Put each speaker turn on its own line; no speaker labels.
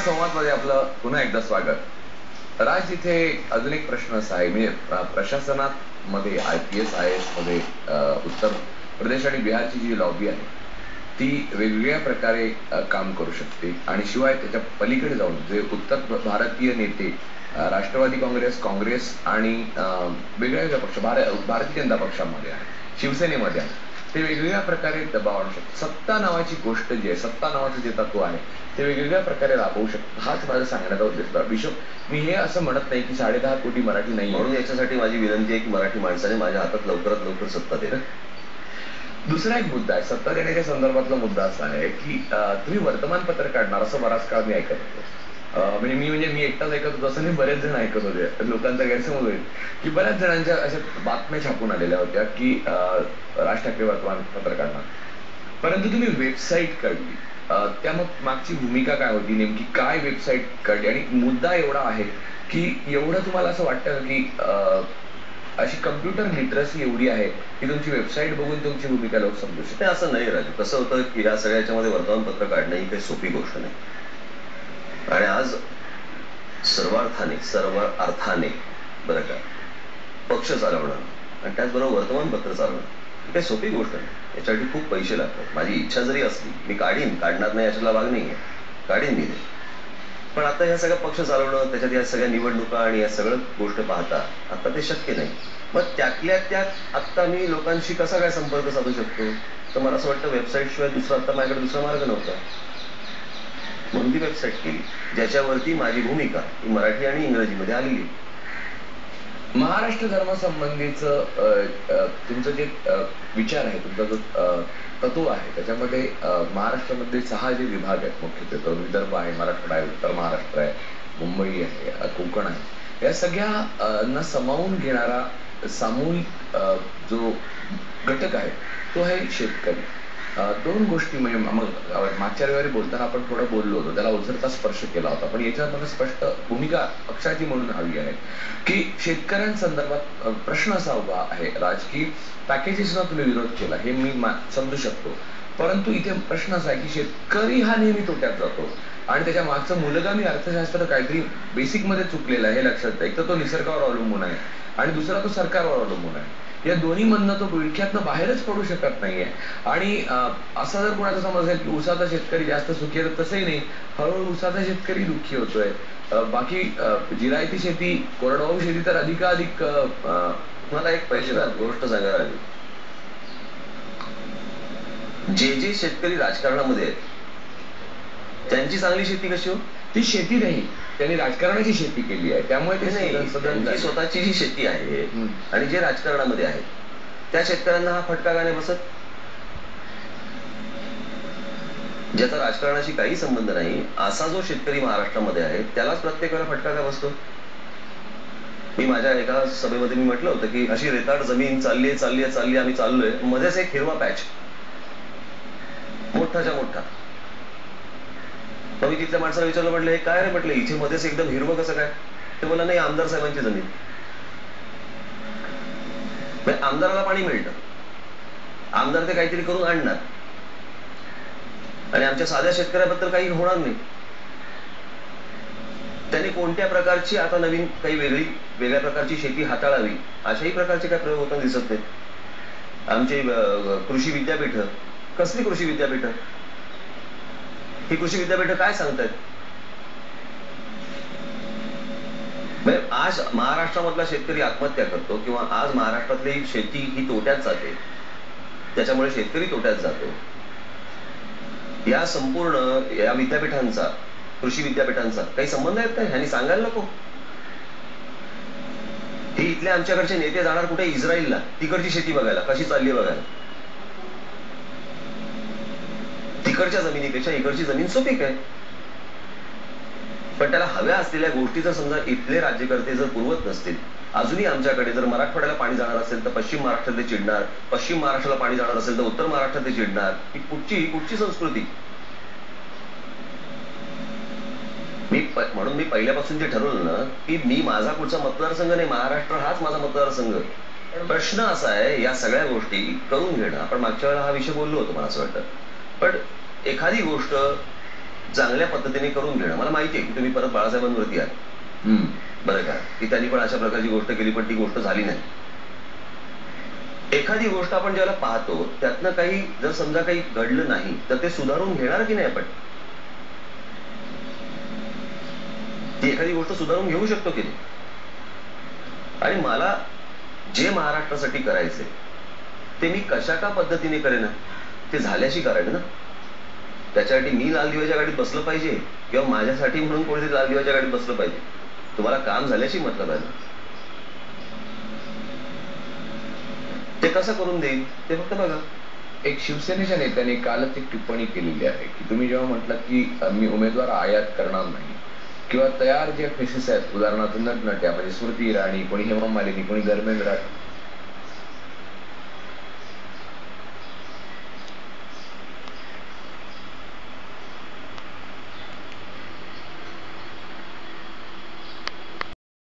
संवादमध्ये आपलं पुन्हा एकदा स्वागत. राज, इथे अजून एक प्रश्न असा आहे, म्हणजे प्रशासनात मध्ये IPS IAS मध्ये उत्तर प्रदेश आणि बिहारची जी लॉबी आहे ती वेगवेगळ्या प्रकारे काम करू शकते आणि शिवाय त्याच्या पलीकडे जाऊन जे उत्तर भारतीय नेते राष्ट्रवादी काँग्रेस आणि वेगळ्या वेगळ्या पक्ष भारतीय जनता पक्षामध्ये आहे, शिवसेनेमध्ये आहे, ते वेगवेगळ्या प्रकारे दबाव आणू शकतात. सत्ता नावाची गोष्ट जी आहे, सत्ता नावाचं जे तत्व आहे ते वेगवेगळ्या प्रकारे राबवू शकतात. हाच माझा सांगण्याचा उद्देश. विशव, मी हे असं म्हणत नाही की 10.5 कोटी मराठी नाही,
म्हणून याच्यासाठी माझी विनंती आहे की मराठी माणसाने माझ्या हातात लवकरात लवकर सत्ता दे.
दुसरा एक मुद्दा आहे, सत्ता देण्याच्या संदर्भातला मुद्दा असा आहे की तुम्ही वर्तमानपत्र काढणार असं बराच काळ मी ऐकत होतो. म्हणजे मी एकटाच ऐकत होतो असं नाही, बरेच जण ऐकत होते. लोकांचा गैरसमज होईल की बऱ्याच जणांच्या अशा बातम्या छापून आलेल्या होत्या की राज ठाकरे वर्तमानपत्र काढणार, परंतु तुम्ही वेबसाईट काढली. त्या मग मागची भूमिका काय होती, नेमकी काय वेबसाईट काढली? आणि मुद्दा एवढा आहे की एवढं तुम्हाला असं वाटतं की अशी कम्प्युटर लिटरसी एवढी आहे की तुमची वेबसाईट बघून तुमची भूमिका लोक समजू शकते?
असं नाही राजू. कसं होतं की या सगळ्याच्यामध्ये वर्तमानपत्र काढणं ही काही सोपी गोष्ट नाही. आणि आज सर्व अर्थाने बरं का पक्ष चालवणं आणि त्याचबरोबर वर्तमानपत्र चालवणं ही काही सोपी गोष्ट नाही. याच्यासाठी खूप पैसे लागतात. माझी इच्छा जरी असली मी काढणार नाही याच्याला भाग नाही आहे, काढीन मी. पण आता ह्या सगळ्या पक्ष चालवणं, त्याच्यात या सगळ्या निवडणुका आणि या सगळं गोष्ट पाहता आता ते शक्य नाही. मग त्यातल्या त्यात आता मी लोकांशी कसा काय संपर्क साधू शकतो? तर मला असं वाटतं वेबसाईट शिवाय आता माझ्याकडे दुसरा मार्ग नव्हता, म्हणून ती वेबसाईट केली ज्याच्यावरती माझी भूमिका ही मराठी आणि इंग्रजीमध्ये आलेली.
महाराष्ट्र धर्मासंबंधीचं तुमचं जे विचार आहे, तुमचा जो तत्व आहे, त्याच्यामध्ये महाराष्ट्रामध्ये 6 जे विभाग आहेत मुख्यत्वे, विदर्भ आहे, मराठवाडा आहे, उत्तर महाराष्ट्र आहे, मुंबई आहे, कोकण आहे, या सगळ्यांना सामावून घेणारा सामूहिक जो घटक आहे तो आहे शेतकरी. 2 गोष्टी म्हणजे मागच्या रविवारी बोलताना आपण थोडं बोललो होतो, त्याला ओझरता स्पर्श केला होता, पण याच्यात मला स्पष्ट भूमिका पक्षाची म्हणून हवी आहे की शेतकऱ्यांसंदर्भात प्रश्न असा उभा आहे राज की पॅकेजेसना तुम्ही विरोध केला, हे मी समजू शकतो, परंतु इथे प्रश्न असा आहे की शेतकरी हा नेहमी तोट्यात जातो आणि त्याच्या मागचं मूलगामी अर्थशास्त्र काहीतरी बेसिक मध्ये चुकलेलं आहे हे लक्षात. एक तर तो निसर्गावर अवलंबून आहे आणि दुसरा तो सरकारवर अवलंबून आहे. या दोन्ही मधनं तो विळख्यातनं बाहेरच पडू शकत नाहीये. आणि असा जर कोणाचा समज असेल की उसाचा शेतकरी जास्त सुखी आहे, तर तसंही नाही, हळूहळू उसाचा शेतकरी दुःखी होतोय. बाकी जिरायती शेती, कोरडवाहू शेती तर अधिकाधिक.
मला एक पहिली गोष्ट सांगायला हवी, जे शेतकरी राजकारणामध्ये आहेत त्यांची चांगली शेती कशी हो?
ती शेती नाही, त्यांनी राजकारणाची शेती केली आहे, त्यामुळे
त्यांची स्वतःची जी शेती आहे आणि जे राजकारणामध्ये आहेत त्या शेतकऱ्यांना हा फटका का नाही बसत? ज्याचा राजकारणाशी काही संबंध नाही असा जो शेतकरी महाराष्ट्रामध्ये आहे त्यालाच प्रत्येक वेळेला फटका का बसतो? मी माझ्या एका सभेमध्ये मी म्हटलं होतं की अशी रेताड जमीन चालली आम्ही चाललोय, मध्येच एक हिरवा पॅच मोठाच्या मोठा. मग मी तिथल्या माणसाला विचारलं, म्हटलं हे काय रे? म्हटलं इथे मध्येच एकदम हिरवं कसं काय? ते बोला नाही, आमदार साहेबांची जमीन. आमदाराला पाणी मिळतं, आमदार ते काहीतरी करून आणणार आणि आमच्या साध्या शेतकऱ्याबद्दल काही होणार नाही. त्यांनी कोणत्या प्रकारची आता नवीन काही वेगळ्या प्रकारची शेती हाताळावी अशाही प्रकारचे काही प्रयोग होताना दिसत नाही. आमची कृषी विद्यापीठ, कसली कृषी विद्यापीठ? ही कृषी विद्यापीठ काय सांगतायत? आज महाराष्ट्रामधला शेतकरी आत्महत्या करतो किंवा आज महाराष्ट्रातली शेती ही तोट्यात जाते, त्याच्यामुळे शेतकरी तोट्यात जातो. या संपूर्ण या विद्यापीठांचा, कृषी विद्यापीठांचा काही संबंध आहेत का? ह्यांनी सांगायला नको. हे इथले आमच्याकडचे नेते जाणार कुठे? इस्रायलला, तिकडची शेती बघायला कशी चालली बघायला. तिकडच्या जमिनीपेक्षा इकडची जमीन सुपीक आहे. पण त्याला हव्या असलेल्या गोष्टी जर समजा इथले राज्यकर्ते जर पुरवत नसतील, अजूनही आमच्याकडे जर मराठवाड्याला पाणी जाणार असेल तर पश्चिम महाराष्ट्रात चिडणार, पश्चिम महाराष्ट्राला पाणी जाणार असेल तर उत्तर महाराष्ट्रात चिडणार. ही कुठची संस्कृती? म्हणून मी पहिल्यापासून जे ठरवलं ना की मी माझा पुढचा मतदारसंघ नाही, महाराष्ट्र हाच माझा मतदारसंघ. प्रश्न असा आहे या सगळ्या गोष्टी करून घेणं. आपण मागच्या वेळेला हा विषय बोललो होतो मला असं वाटतं. पण एखादी गोष्ट चांगल्या पद्धतीने करून घेणं. मला माहिती आहे की तुम्ही परत बाळासाहेबांवरती आहात बरं का, की त्यांनी पण अशा प्रकारची गोष्ट केली पण ती गोष्ट झाली नाही. एखादी गोष्ट आपण ज्याला पाहतो त्यातनं काही जर समजा काही घडलं नाही तर ते सुधारून घेणार की नाही आपण? ती एखादी गोष्ट सुधारून घेऊ शकतो की नाही? आणि मला जे महाराष्ट्रासाठी करायचंय ते मी कशा का पद्धतीने करेन ते झाल्याशी करेन ना. त्याच्यासाठी मी लाल दिव्याच्या गाडीत बसलं पाहिजे किंवा माझ्यासाठी म्हणून कोणीतरी लाल दिव्याच्या गाडीत बसलं पाहिजे? तुम्हाला काम झाल्याशी मतलब आहे ना. ते कसं करून देईल ते फक्त बघा.
एक शिवसेनेच्या नेत्याने कालच एक टिप्पणी केलेली आहे की तुम्ही जेव्हा म्हटलं की मी उमेदवार आयात करणार नाही किंवा तयार जे फेसेस आहेत, उदाहरणार्थ नटनट्या म्हणजे स्मृती इराणी, कोणी हेमा मालिनी, कोणी धर्मेंद्र